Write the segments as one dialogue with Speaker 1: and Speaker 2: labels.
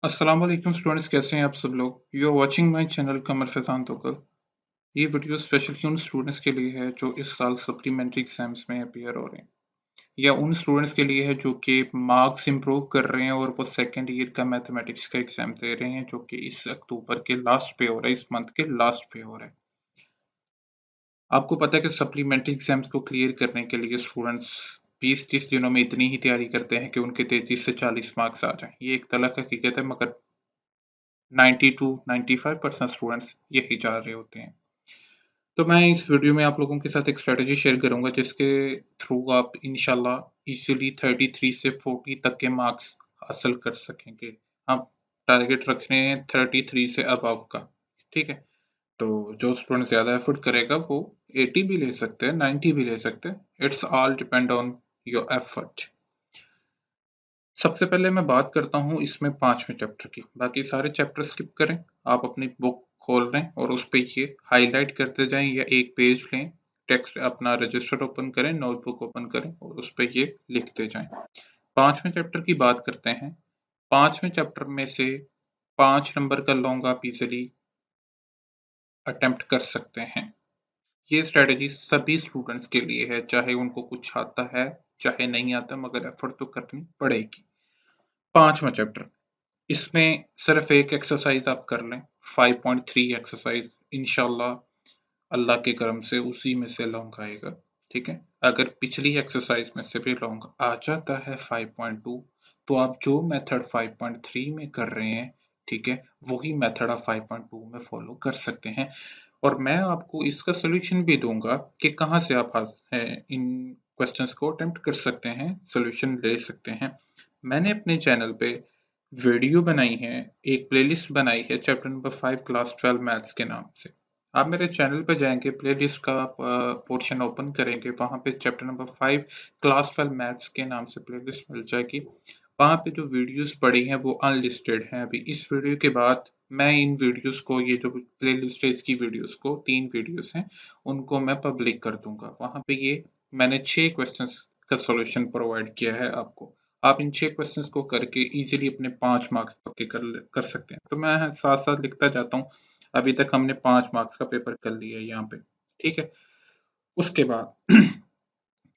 Speaker 1: अस्सलाम वालेकुम स्टूडेंट्स, कैसे हैं आप सब लोग। You are watching my channel Qamar Faizan Tokar. ये वीडियो स्पेशल उन स्टूडेंट्स के लिए है जो इस साल सप्लीमेंट्री एग्जाम्स में अपियर हो रहे हैं, या उन स्टूडेंट्स के लिए है जो कि मार्क्स इंप्रूव कर रहे हैं और वो सेकेंड ईयर का मैथमेटिक्स का एग्जाम दे रहे हैं, जो कि इस अक्टूबर के लास्ट पे हो रहा है, इस मंथ के लास्ट पे हो रहा है। आपको पता है कि सप्लीमेंट्री एग्जाम्स को क्लियर करने के लिए स्टूडेंट्स 20-30 दिनों में इतनी ही तैयारी करते हैं कि उनके 33 से 40 मार्क्स आ जाएं। ये एक तलक हकीकत है, मगर 90 टू 95% स्टूडेंट्स यही चाह रहे होते हैं। तो मैं इस वीडियो में आप लोगों के साथ एक स्ट्रेटजी शेयर करूंगा जिसके थ्रू आप इंशाल्लाह इजीली 33 से 40 तक के मार्क्स हासिल कर सकेंगे। आप टारगेट रख रहे हैं 33 से अबव का, ठीक है। तो जो स्टूडेंट ज़्यादा एफर्ट करेगा वो 80 भी ले सकते हैं, 90 भी ले सकते हैं। It's all depend on your effort. सबसे पहले मैं बात करता हूँ इसमें 5वें चैप्टर की, बाकी सारे चैप्टर स्किप करें। आप अपनी बुक खोल लें और उस पे ये हाईलाइट करते जाएं, या एक पेज लें, टेक्स्ट अपना रजिस्टर ओपन करें, नोटबुक ओपन करें और उस पे ये लिखते जाएं। 5वें चैप्टर की बात करते हैं। 5वें चैप्टर में से 5 नंबर का लॉन्ग आप इजीली अटेम्प्ट कर सकते हैं। ये स्ट्रेटजी सभी स्टूडेंट्स के लिए है, चाहे उनको कुछ आता है चाहे नहीं आता, मगर एफर्ट तो करनी पड़ेगी। 5वां चैप्टर, इसमें सिर्फ एक एक्सरसाइज आप कर लें, 5.3 एक्सरसाइज, इंशाल्लाह अल्लाह के करम से उसी में से लॉन्ग आएगा, ठीक है। अगर पिछली एक्सरसाइज में से भी लॉन्ग आ जाता है 5.2, तो आप जो मेथड 5.3 में कर रहे हैं, ठीक है, वही मेथड आप 5.2 में फॉलो कर सकते हैं। और मैं आपको इसका सोल्यूशन भी दूंगा कि कहाँ से आप इन क्वेश्चंस को अटेम्प्ट कर सकते हैं, सोल्यूशन ले सकते हैं। मैंने अपने चैनल पे वीडियो बनाई है, एक प्लेलिस्ट बनाई है चैप्टर नंबर 5 क्लास 12 मैथ्स के नाम से। आप मेरे चैनल पे जाएंगे, प्लेलिस्ट का पोर्शन ओपन करेंगे, वहां पे चैप्टर नंबर 5 क्लास 12 मैथ्स के नाम से प्लेलिस्ट मिल जाएगी। वहां पे जो वीडियोस पड़ी हैं वो अनलिस्टेड हैं। अभी इस वीडियो के बाद मैं इन वीडियोस को, ये जो प्लेलिस्ट है इसकी वीडियोस को, 3 वीडियोस हैं, उनको मैं पब्लिक कर दूंगा। वहां पे ये मैंने 6 क्वेश्चंस का सॉल्यूशन प्रोवाइड किया है आपको। आप इन 6 क्वेश्चंस को करके इजीली अपने 5 मार्क्स पक्के कर सकते हैं। तो मैं साथ साथ लिखता जाता हूँ। अभी तक हमने 5 मार्क्स का पेपर कर लिया है यहाँ पे, ठीक है। उसके बाद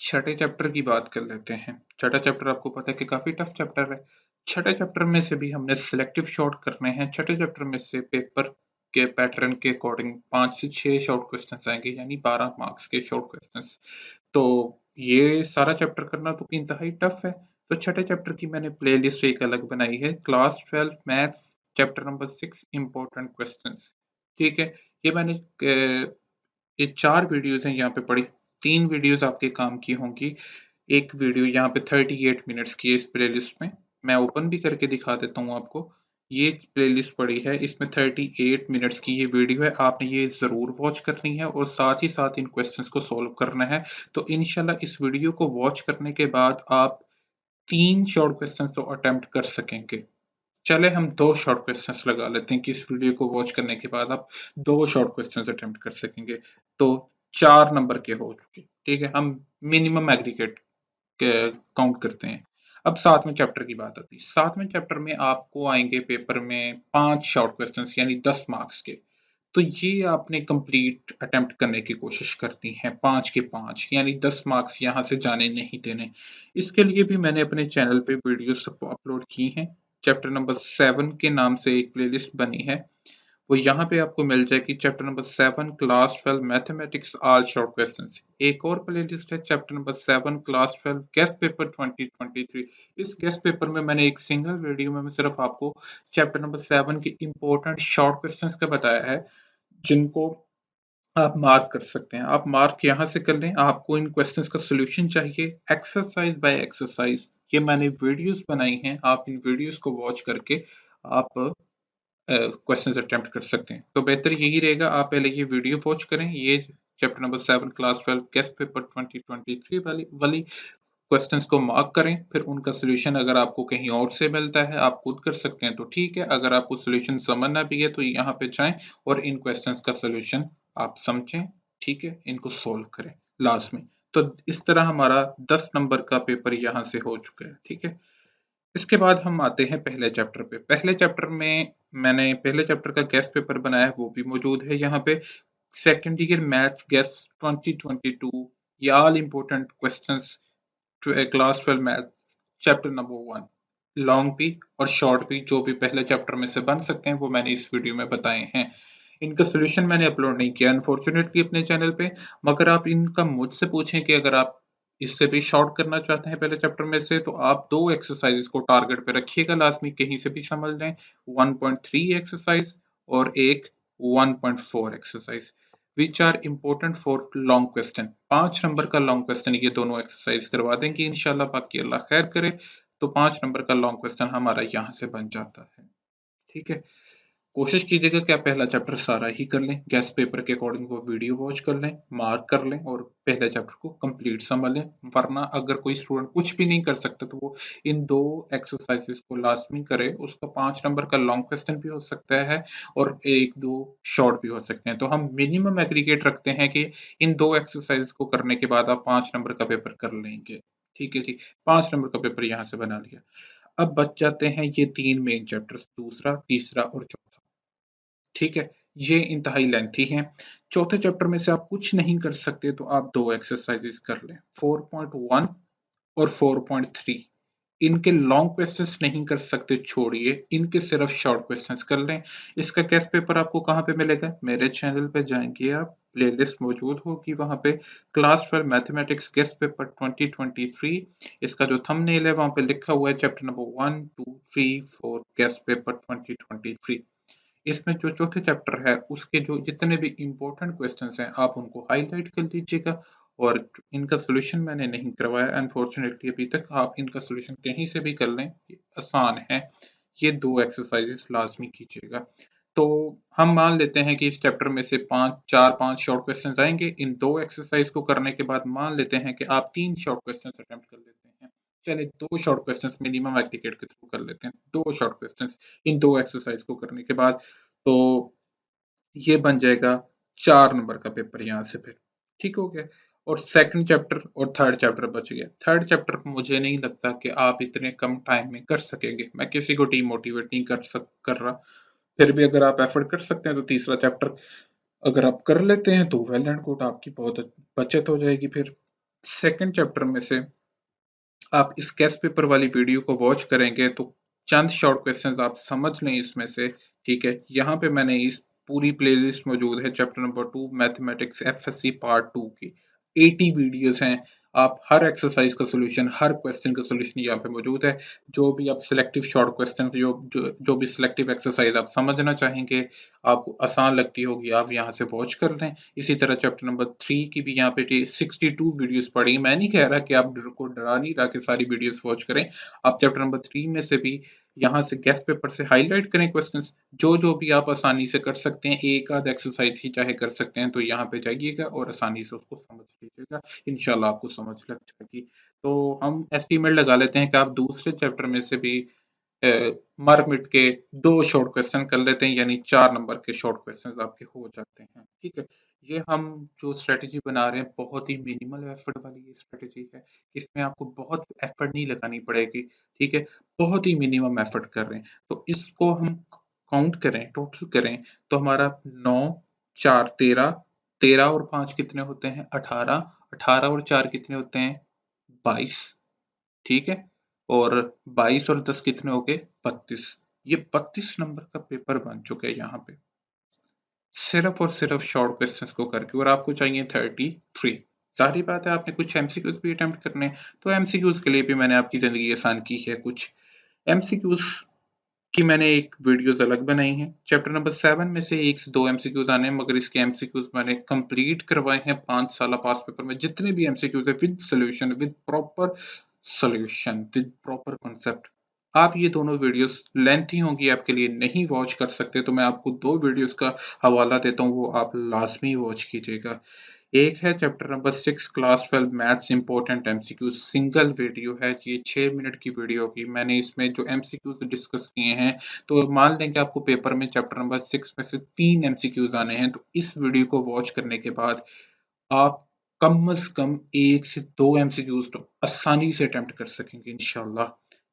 Speaker 1: छठे चैप्टर की बात कर लेते हैं। छठा चैप्टर आपको पता है कि काफी टफ चैप्टर है। छठे चैप्टर में से भी हमने सिलेक्टिव शॉर्ट करने हैं। छठे चैप्टर में से पेपर के पैटर्न के अकॉर्डिंग 5 से 6 शॉर्ट क्वेश्चंस आएंगे, यानी 12 मार्क्स के शॉर्ट क्वेश्चंस। तो ये सारा चैप्टर करना तो इंतहाई टफ है। तो छठे चैप्टर की मैंने प्लेलिस्ट एक अलग बनाई है, class 12 maths chapter number 6 important questions, ठीक है। ये मैंने ये 4 वीडियोज़ हैं यहाँ पे पड़ी। 3 वीडियोज़ आपके काम की होंगी। एक वीडियो यहाँ पे 38 मिनट्स की है इस प्लेलिस्ट में। मैं ओपन भी करके दिखा देता हूँ आपको। ये प्लेलिस्ट पड़ी है, इसमें 38 मिनट्स की ये वीडियो है। आपने ये ज़रूर वॉच करनी है और साथ ही साथ इन क्वेश्चंस को सॉल्व करना है। तो इंशाल्लाह इस वीडियो को वॉच करने के बाद आप 3 शॉर्ट क्वेश्चंस तो अटेम्प्ट कर सकेंगे। चले हम 2 शॉर्ट क्वेश्चंस लगा लेते हैं कि इस वीडियो को वॉच करने के बाद आप 2 शॉर्ट क्वेश्चंस अटेम्प्ट कर सकेंगे। तो 4 नंबर के हो चुके, ठीक है। हम मिनिमम एग्रीगेट काउंट करते हैं। अब 7वें चैप्टर की बात आती है। 7वें चैप्टर में आपको आएंगे पेपर में 5 शॉर्ट क्वेश्चंस, यानी 10 मार्क्स के। तो ये आपने कंप्लीट अटेम्प्ट करने की कोशिश करनी है, 5 के 5, यानी 10 मार्क्स यहाँ से जाने नहीं देने। इसके लिए भी मैंने अपने चैनल पे वीडियोस अपलोड की हैं। चैप्टर नंबर 7 के नाम से एक प्लेलिस्ट बनी है, वो यहाँ पे आपको मिल जाएगी। Chapter number 7 class 12 mathematics all short questions. एक और प्लेलिस्ट है chapter number 7 class 12 guest paper 2023। इस गेस्ट पेपर में मैंने एक सिंगल वीडियो में सिर्फ आपको चैप्टर नंबर 7 के इंपॉर्टेंट शॉर्ट क्वेश्चंस का बताया है, जिनको आप मार्क कर सकते हैं। आप मार्क यहाँ से कर लें। आपको इन क्वेश्चंस का सॉल्यूशन चाहिए एक्सरसाइज बाय एक्सरसाइज, ये मैंने वीडियोस बनाई हैं। आप इन वीडियोस को वॉच करके आप क्वेश्चंस अटेम्प्ट कर सकते हैं। तो बेहतर यही रहेगा, आप पहले ये वीडियो वॉच करें। ये chapter number 7 class 12 guest paper 2023 वाली वाली क्वेश्चंस को मार्क करें। फिर उनका सोल्यूशन अगर आपको कहीं और से मिलता है, आप खुद कर सकते हैं तो ठीक है। अगर आपको सोल्यूशन समझ ना भी है तो यहाँ पे जाएं और इन क्वेश्चंस का सोल्यूशन आप समझें, ठीक है, इनको सोल्व करें लास्ट में। तो इस तरह हमारा 10 नंबर का पेपर यहाँ से हो चुका है, ठीक है। इसके बाद हम आते हैं पहले चैप्टर पे। पहले चैप्टर में मैंने पहले चैप्टर का गेस्ट पेपर बनाया है, वो भी मौजूद है यहाँ पे। सेकंड ईयर मैथ्स गेस्ट 2022, ये all important questions to a class 12 maths chapter number 1। Long भी और शॉर्ट भी जो भी पहले चैप्टर में से बन सकते हैं वो मैंने इस वीडियो में बताए हैं। इनका सोल्यूशन मैंने अपलोड नहीं किया अनफॉर्चुनेटली अपने चैनल पे, मगर आप इनका मुझसे पूछें कि अगर आप इससे भी शॉर्ट करना चाहते हैं पहले चैप्टर में से, तो आप 2 एक्सरसाइज़ेज़ को टारगेट पे रखिएगा लाज़मी, कहीं से भी समझ लें। 1.3 एक्सरसाइज़ और एक 1.4 exercise which are important for long question. 5 नंबर का लॉन्ग क्वेश्चन ये दोनों एक्सरसाइज़ करवा देंगे इंशाल्लाह, बाकी अल्लाह खैर करे। तो 5 नंबर का लॉन्ग क्वेश्चन हमारा यहाँ से बन जाता है। ठीक है? कोशिश कीजिएगा कि आप पहला चैप्टर सारा ही कर लें, गेस्ट पेपर के अकॉर्डिंग वो वीडियो वॉच कर लें, मार्क कर लें और पहले चैप्टर को कंप्लीट समझ लें। वरना अगर कोई स्टूडेंट कुछ भी नहीं कर सकता तो वो इन 2 एक्सरसाइजेज़ को लाज़मी करे। उसका 5 नंबर का लॉन्ग क्वेश्चन भी हो सकता है और 1-2 शॉर्ट भी हो सकते हैं। तो हम मिनिमम एग्रीगेट रखते हैं कि इन 2 एक्सरसाइज़ को करने के बाद आप 5 नंबर का पेपर कर लेंगे। ठीक है जी, 5 नंबर का पेपर यहाँ से बना लिया। अब बच जाते हैं ये 3 मेन चैप्टर्स, दूसरा, तीसरा और चौथा। ठीक है? ये इंतहाई लेंथी हैं। चौथे चैप्टर में से आप कुछ नहीं कर सकते तो आप 2 एक्सरसाइज़ेज़ कर लें, 4.1 और 4.3। इनके लॉन्ग क्वेश्चंस नहीं कर सकते छोड़िए, इनके सिर्फ शॉर्ट क्वेश्चंस कर लें। इसका गेस्ट पेपर आपको कहाँ पे मिलेगा? मेरे चैनल पे जाएँगे आप, प्लेलिस्ट मौजूद होगी वहाँ पे, क्लास 12 मैथमेटिक्स गेस्ट पेपर 2023। इसका जो थंबनेल है वहाँ पे लिखा हुआ है चैप्टर नंबर 1, 2, 3, 4 गेस्ट पेपर 2023। इसमें जो चौथे चैप्टर है उसके जो जितने भी इम्पोर्टेंट क्वेश्चंस हैं आप उनको हाईलाइट कर लीजिएगा। और इनका सॉल्यूशन मैंने नहीं करवाया अनफॉर्चुनेटली अभी तक, आप इनका सॉल्यूशन कहीं से भी कर लें, ये आसान है। ये 2 एक्सरसाइजेस लाज़मी कीजिएगा। तो हम मान लेते हैं कि इस चैप्टर में से 4-5 शॉर्ट क्वेश्चंस आएँगे। इन 2 एक्सरसाइज को करने के बाद मान लेते हैं कि आप 3 शॉर्ट क्वेश्चंस अटेम्प्ट कर लेते हैं। चलिए 2 शॉर्ट क्वेश्चंस मिनिमम एग्रीगेट के थ्रू कर लेते हैं। 2 शॉर्ट क्वेश्चंस इन 2 एक्सरसाइज को करने के बाद तो ये बन जाएगा 4 नंबर का पेपर यहाँ से फिर, ठीक हो गया? और सेकंड चैप्टर और थर्ड चैप्टर बच गया। थर्ड चैप्टर मुझे नहीं लगता कि आप इतने कम टाइम में कर सकेंगे। मैं किसी को डीमोटिवेट नहीं कर रहा। फिर भी अगर आप एफर्ट कर सकते हैं तो तीसरा चैप्टर अगर आप कर लेते हैं तो वेल एंड गुड, आपकी बहुत बचत हो जाएगी फिर। सेकंड चैप्टर में से आप इस गेस्ट पेपर वाली वीडियो को वॉच करेंगे तो चंद शॉर्ट क्वेश्चंस आप समझ लें इसमें से, ठीक है? यहाँ पे मैंने इस पूरी प्लेलिस्ट मौजूद है chapter number 2 mathematics FSc part 2 की। 80 वीडियोस हैं। आप हर एक्सरसाइज का सॉल्यूशन, हर क्वेश्चन का सॉल्यूशन यहाँ पे मौजूद है। जो भी आप सिलेक्टिव शॉर्ट क्वेश्चन जो भी सिलेक्टिव एक्सरसाइज आप समझना चाहेंगे, आपको आसान लगती होगी, आप यहाँ से वॉच कर लें। इसी तरह चैप्टर नंबर 3 की भी यहाँ पे 62 वीडियोस पड़ी। मैं नहीं कह रहा कि आप को डरा नहीं रहा कि सारी वीडियोस वॉच करें। आप चैप्टर नंबर 3 में से भी यहाँ से गेस्ट पेपर से हाइलाइट करें क्वेश्चंस, जो भी आप आसानी से कर सकते हैं, एक आध एक्सरसाइज ही चाहे कर सकते हैं, तो यहाँ पे जाइएगा और आसानी से उसको समझ लीजिएगा। इंशाल्लाह आपको समझ लग जाएगी। तो हम एस्टीमेट लगा लेते हैं कि आप दूसरे चैप्टर में से भी अ, मार मिट के 2 शॉर्ट क्वेश्चन कर लेते हैं, यानी 4 नंबर के शॉर्ट क्वेश्चंस आपके हो जाते हैं, ठीक है? ये हम जो स्ट्रैटेजी बना रहे हैं बहुत ही मिनिमल एफर्ट वाली ये स्ट्रैटेजी है। इसमें आपको बहुत एफर्ट नहीं लगानी पड़ेगी, ठीक है? बहुत ही मिनिमम एफर्ट कर रहे हैं। तो इसको हम काउंट करें, टोटल करें तो हमारा 9, 4, 13, 13 और 5 कितने होते हैं? 18, 18 और 4 कितने होते हैं? 22, ठीक है? और 22 और 10 कितने हो गए? 32। ये 32 नंबर का पेपर बन चुका है यहाँ पे। सिर्फ़ और सिर्फ़ शॉर्ट क्वेश्चंस को करके, और आपको चाहिए 33। ज़ाहिर-सी बात है आपने कुछ एमसीक्यूज़ भी अटेम्प्ट करने हैं, तो एमसीक्यूज़ के लिए भी मैंने आपकी ज़िंदगी आसान की है कुछ। एमसीक्यूज़ की मैंने एक वीडियोज़ अलग बनाई हैं। चैप्टर नंबर 7 में से 1 से 2 एमसीक्यूज़ आने हैं, मगर इसके एमसीक्यूज़ मैंने कंप्लीट करवाए हैं 5 साला पास पेपर में। जितने भी एमसीक्यूज़ हैं with solution, with proper solution, with proper concept. आप ये दोनों वीडियोज़ लेंथी होंगी आपके लिए, नहीं वॉच कर सकते तो मैं आपको 2 वीडियोज़ का हवाला देता हूँ, वो आप लाज़मी वॉच कीजिएगा। एक है chapter number 6 class 12 maths important MCQs, single video है, ये 6 मिनट की वीडियो होगी। मैंने इसमें जो एमसीक्यूज़ डिस्कस किए हैं, तो मान लें कि आपको पेपर में चैप्टर नंबर 6 में से 3 एमसीक्यूज़ आने हैं, तो इस वीडियो को वॉच करने के बाद आप कम से कम 1 से 2 एमसीक्यूज़ तो आसानी से अटेम्प्ट कर सकेंगे इंशाल्लाह,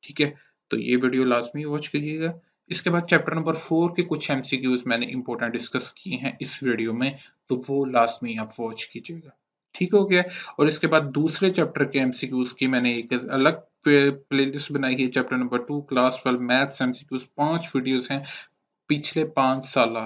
Speaker 1: ठीक है? तो ये वीडियो लाजमी वॉच कीजिएगा। इसके बाद चैप्टर नंबर 4 के कुछ एमसीक्यूज मैंने इंपॉर्टेंट डिस्कस किए हैं इस वीडियो में, तो वो लाजमी आप वॉच कीजिएगा। ठीक हो गया। और इसके बाद दूसरे चैप्टर के एमसीक्यूज की मैंने एक अलग प्लेलिस्ट बनाई है। Chapter number 2 class 12 maths MCQs 5 videos हैं पिछले 5 साल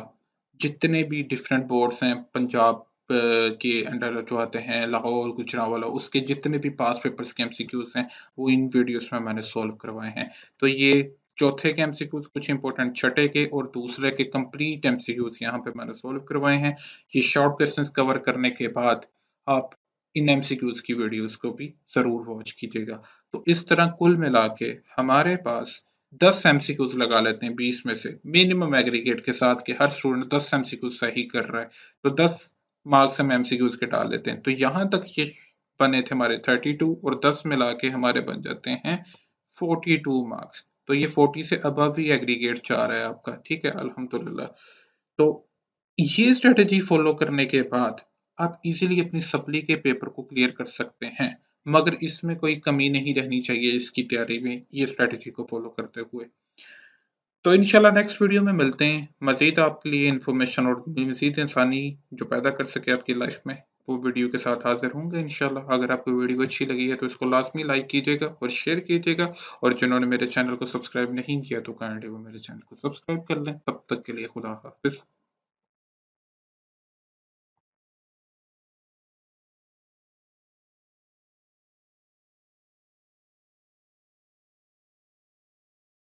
Speaker 1: जितने भी डिफरेंट बोर्ड्स हैं पंजाब के अंडर जो आते हैं, लाहौर, गुजरांवाला, उसके जितने भी पास पेपर्स के एमसीक्यूज हैं वो इन वीडियोस में मैंने सॉल्व करवाए हैं। तो ये चौथे के एमसीक्यूज कुछ इंपॉर्टेंट, छठे के और दूसरे के कंप्लीट एमसीक्यूज यहाँ पे मैंने सॉल्व करवाए हैं। ये शॉर्ट क्वेश्चंस कवर करने के बाद आप इन एमसीक्यूज की वीडियोस को भी जरूर वॉच कीजिएगा। तो इस तरह कुल मिला के हमारे पास 10 एमसीक्यूज लगा लेते हैं 20 में से, मिनिमम एग्रीगेट के साथ कि हर स्टूडेंट 10 एमसीक्यूज सही कर रहा है, तो 10 मार्क्स हम एमसीक्यूज के डाल लेते हैं। तो यहाँ तक ये बने थे हमारे 32 और 10 मिला के हमारे बन जाते हैं 42 मार्क्स। तो ये 40 से अबव ही एग्रीगेट चाह रहा है आपका, ठीक है, अल्हम्दुलिल्लाह। तो ये स्ट्रेटेजी फॉलो करने के बाद आप इजीली अपनी सप्ली के पेपर को क्लियर कर सकते हैं, मगर इसमें कोई कमी नहीं रहनी चाहिए इसकी तैयारी में ये स्ट्रेटेजी को फॉलो करते हुए। तो इंशाल्लाह नेक्स्ट वीडियो में मिलते हैं। मज़ीद आपके लिए इन्फॉर्मेशन और मज़ीद इंसानी जो पैदा कर सके आपकी लाइफ में, वो वीडियो के साथ हाजिर होंगे इंशाल्लाह। अगर आपको वीडियो अच्छी लगी है तो इसको लाजमी लाइक कीजिएगा और शेयर कीजिएगा, और जिन्होंने मेरे चैनल को सब्सक्राइब नहीं किया तो काइंडली वो मेरे चैनल को सब्सक्राइब कर लें। तब तक के लिए खुदा हाफिज़।